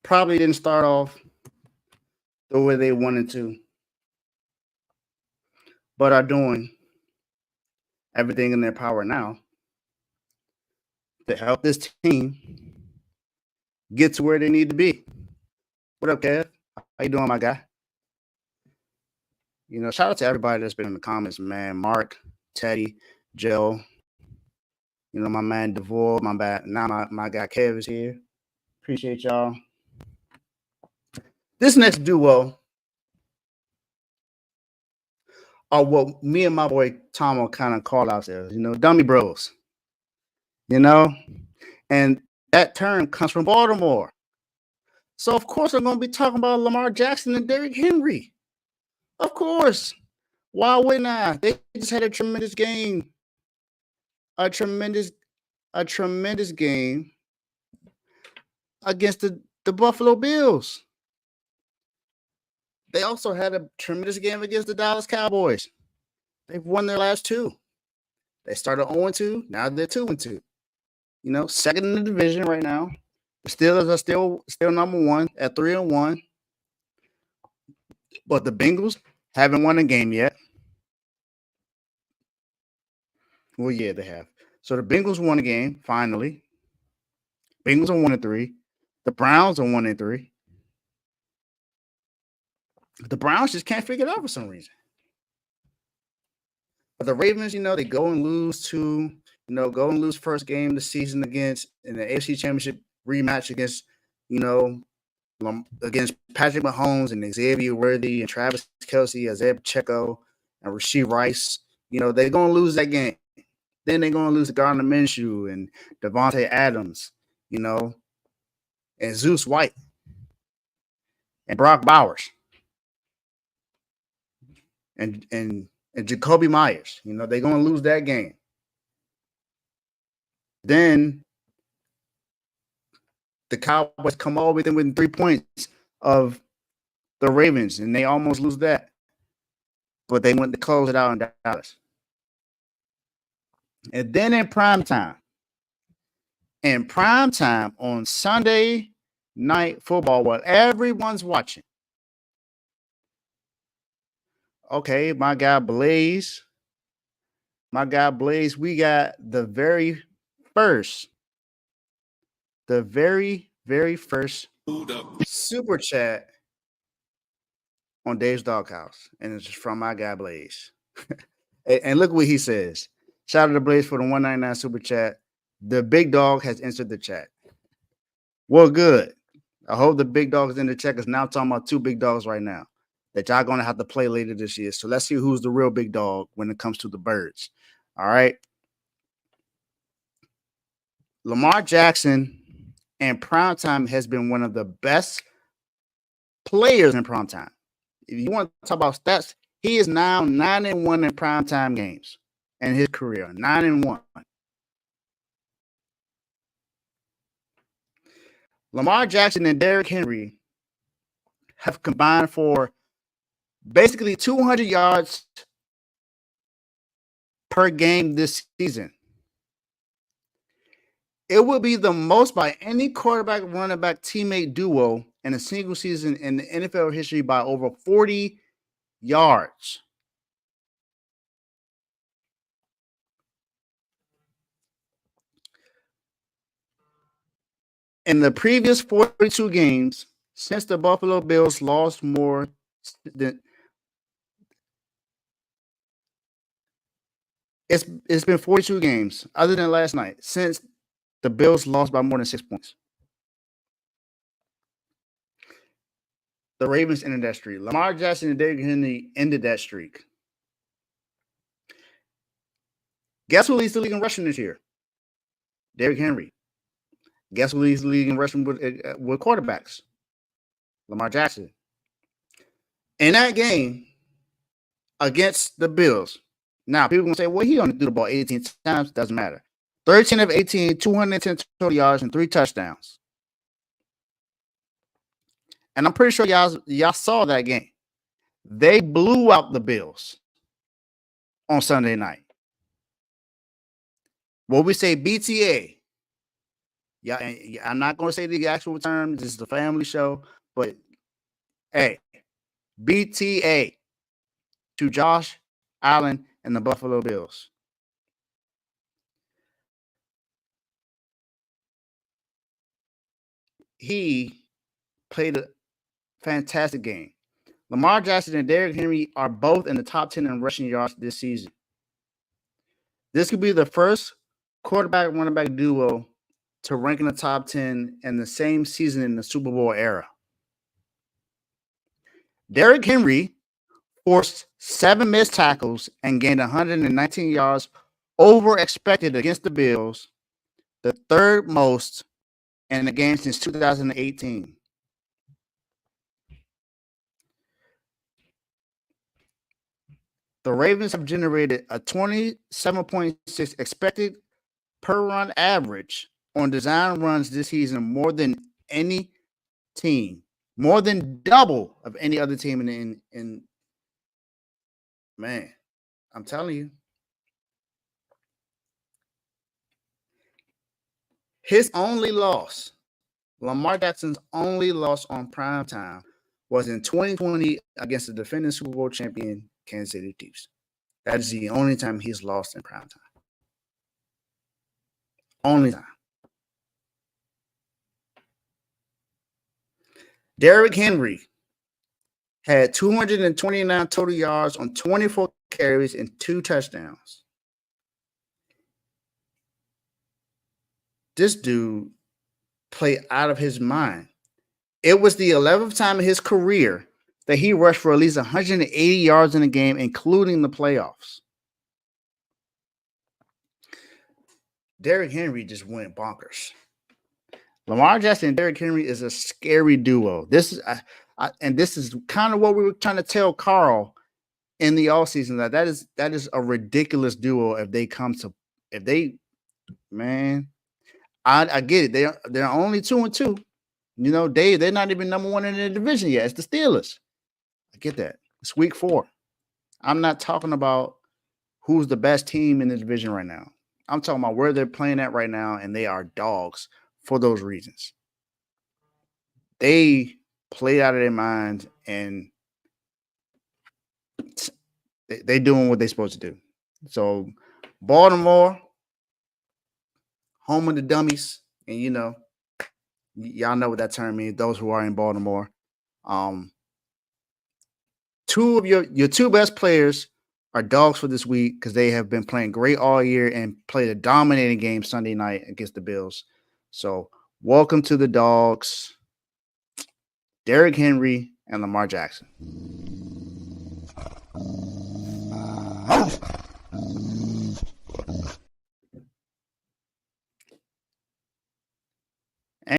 probably didn't start off the way they wanted to, but are doing everything in their power now to help this team get to where they need to be. What up, Kev? How you doing, my guy? Shout out to everybody that's been in the comments, man. Mark, Teddy, Joe, my man DeVore, my guy Kev is here. Appreciate y'all. This next duo are what me and my boy Tom will kind of call ourselves, dummy bros. And that term comes from Baltimore. So of course I'm going to be talking about Lamar Jackson and Derrick Henry. Of course. Why wouldn't I? They just had a tremendous game. A tremendous game against the Buffalo Bills. They also had a tremendous game against the Dallas Cowboys. They've won their last two. They started 0-2. Now they're 2-2. Second in the division right now. The Steelers are still number one at 3-1. But the Bengals haven't won a game yet. Well, yeah, they have. So the Bengals won a game, finally. Bengals are 1-3. The Browns are 1-3. The Browns just can't figure it out for some reason. But the Ravens, they go and lose first game of the season against in the AFC Championship rematch against, against Patrick Mahomes and Xavier Worthy and Travis Kelce, Isaiah Pacheco, and Rashee Rice. They're going to lose that game. Then they're going to lose to Gardner Minshew and Devontae Adams, and Zeus White and Brock Bowers and Jacoby Myers. They're going to lose that game. Then the Cowboys come all within 3 points of the Ravens, and they almost lose that. But they went to close it out in Dallas. And then in prime time on Sunday Night Football, while everyone's watching. Okay, my guy Blaze, we got the very first super chat on Dave's Doghouse, and it's from my guy Blaze. And look what he says. Shout out to Blaze for the 199 super chat. The big dog has entered the chat. Well, good. I hope the big dog is in the chat, because now I'm talking about two big dogs right now that y'all going to have to play later this year. So let's see who's the real big dog when it comes to the birds. All right. Lamar Jackson in primetime has been one of the best players in primetime. If you want to talk about stats, he is now 9-1 in primetime games in his career. 9-1. Lamar Jackson and Derrick Henry have combined for basically 200 yards per game this season. It will be the most by any quarterback running back teammate duo in a single season in the NFL history by over 40 yards. In the previous 42 games, since the Buffalo Bills lost more than it's been 42 games, other than last night, since the Bills lost by more than 6 points. The Ravens ended that streak. Lamar Jackson and Derrick Henry ended that streak. Guess who leads the league in rushing this year? Derrick Henry. Guess who leads the league in rushing with quarterbacks? Lamar Jackson. In that game against the Bills. Now, people are going to say, well, he only threw the ball 18 times. Doesn't matter. 13 of 18, 210 total yards, and 3 touchdowns. And I'm pretty sure y'all saw that game. They blew out the Bills on Sunday night. What we say, BTA. Yeah, and I'm not going to say the actual term. This is the family show, but hey, BTA to Josh Allen and the Buffalo Bills. He played a fantastic game. Lamar Jackson and Derrick Henry are both in the top 10 in rushing yards this season. This could be the first quarterback running back duo to rank in the top 10 in the same season in the Super Bowl era. Derrick Henry forced 7 missed tackles and gained 119 yards over expected against the Bills, the third most in the game since 2018. The Ravens have generated a 27.6 expected per run average on design runs this season, more than any team, more than double of any other team in man, I'm telling you. His only loss, Lamar Jackson's only loss on prime time, was in 2020 against the defending Super Bowl champion Kansas City Chiefs. That is the only time he's lost in prime time. Only time. Derrick Henry had 229 total yards on 24 carries and 2 touchdowns. This dude played out of his mind. It was the 11th time in his career that he rushed for at least 180 yards in a game, including the playoffs. Derrick Henry just went bonkers. Lamar Jackson and Derrick Henry is a scary duo. This is and this is kind of what we were trying to tell Carl in the offseason, that is a ridiculous duo if they man. I get it. They're only 2-2. You know, they're not even number 1 in the division yet. It's the Steelers. I get that. It's week 4. I'm not talking about who's the best team in the division right now. I'm talking about where they're playing at right now, and they are dogs for those reasons. They played out of their minds, and they're doing what they're supposed to do. So, Baltimore, home of the dummies, and you know, y'all know what that term means. Those who are in Baltimore, two of your 2 best players are dogs for this week because they have been playing great all year and played a dominating game Sunday night against the Bills. So, welcome to the Dogs, Derrick Henry and Lamar Jackson.